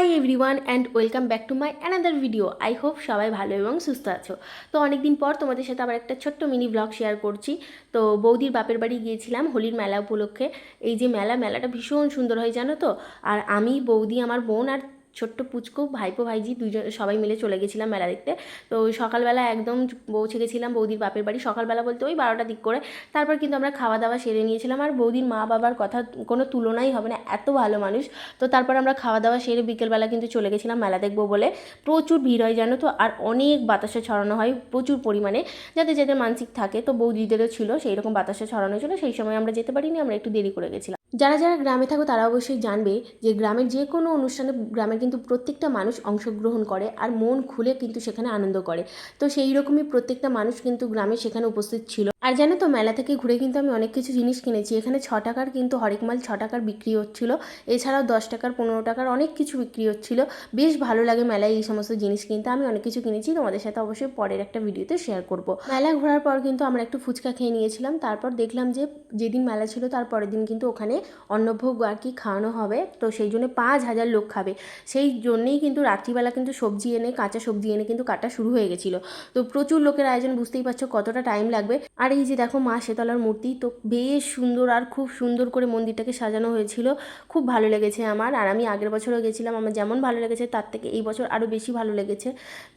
Hi everyone and welcome back to my another video. I hope সবাই ভালো এবং সুস্থ আছো। তো অনেকদিন পর তোমাদের সাথে আবার একটা ছোট্ট মিনি ব্লগ শেয়ার করছি। তো বৌদির বাপের বাড়ি গিয়েছিলাম হোলির মেলা উপলক্ষে। এই যে মেলাটা ভীষণ সুন্দর হয় জানো তো। আর আমি, বৌদি, আমার বোন আর ছোট্ট পুচকু, ভাইপো ভাইজি দুজন সবাই মিলে চলে গেছিলাম মেলা দেখতে। তো সকালবেলা একদম পৌঁছে গেছিলাম বৌদির বাপের বাড়ি, সকালবেলা বলতে ওই 12টার দিক করে। তারপর কিন্তু আমরা খাওয়া দাওয়া সেরে নিয়েছিলাম। আর বৌদির মা বাবার কথা কোনো তুলনাই হবে না, এত ভালো মানুষ। তো তারপর আমরা খাওয়া দাওয়া সেরে বিকেলবেলা কিন্তু চলে গেছিলাম মেলা দেখবো বলে। প্রচুর ভিড় হয় জানো তো, আর অনেক বাতাসা ছড়ানো হয় প্রচুর পরিমাণে। যাদের যাদের মানসিক থাকে, তো বৌদিদেরও ছিল সেই রকম বাতাসা ছড়ানো ছিল। সেই সময় আমরা যেতে পারিনি, আমরা একটু দেরি করে গেছিলাম। যারা যারা গ্রামে থাকো তারা অবশ্যই জানবে যে গ্রামের যে কোনো অনুষ্ঠানে গ্রামের কিন্তু প্রত্যেকটা মানুষ অংশগ্রহণ করে আর মন খুলে কিন্তু সেখানে আনন্দ করে। তো সেই রকমই প্রত্যেকটা মানুষ কিন্তু গ্রামে সেখানে উপস্থিত ছিল। আর জানো তো, মেলা থেকে ঘুরে কিন্তু আমি অনেক কিছু জিনিস কিনেছি। এখানে 6 টাকার কিন্তু হরেক মাল 6 টাকার বিক্রি হচ্ছিলো। এছাড়াও 10 টাকার, 15 টাকার অনেক কিছু বিক্রি হচ্ছিলো। বেশ ভালো লাগে মেলায় এই সমস্ত জিনিস কিনতে। আমি অনেক কিছু কিনেছি, তোমাদের সাথে অবশ্যই পরের একটা ভিডিওতে শেয়ার করব। মেলা ঘোরার পর কিন্তু আমরা একটু ফুচকা খেয়ে নিয়েছিলাম। তারপর দেখলাম যে যেদিন মেলা ছিল তার পরের দিন কিন্তু ওখানে অন্নভোগ আর কি খাওয়ানো হবে। তো সেই জন্য 5,000 লোক খাবে। সেই জন্যেই কিন্তু রাত্রিবেলা কিন্তু সবজি এনে, কাঁচা সবজি এনে কিন্তু কাটা শুরু হয়ে গেছিলো। তো প্রচুর লোকের আয়োজন, বুঝতেই পারছো কতটা টাইম লাগবে। আর এই যে দেখো মা শেতলার মূর্তি, তো বেশ সুন্দর আর খুব সুন্দর করে মন্দিরটাকে সাজানো হয়েছিল। খুব ভালো লেগেছে আমার। আর আমি আগের বছরও গেছিলাম, আমার যেমন ভালো লেগেছে তার থেকে এই বছর আরও বেশি ভালো লেগেছে।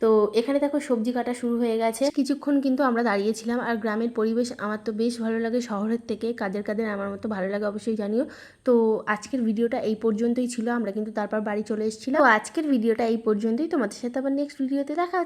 তো এখানে দেখো সবজি কাটা শুরু হয়ে গেছে। কিছুক্ষণ কিন্তু আমরা দাঁড়িয়েছিলাম। আর গ্রামের পরিবেশ আমার তো বেশ ভালো লাগে শহরের থেকে। কাদের কাদের আমার মতো ভালো লাগে অবশ্যই জানিও। তো আজকের ভিডিওটা এই পর্যন্তই ছিল। আমরা কিন্তু তারপর বাড়ি চলে এসেছিলাম। তো আজকের ভিডিওটা এই পর্যন্তই। তোমাদের সাথে আবার নেক্সট ভিডিওতে দেখা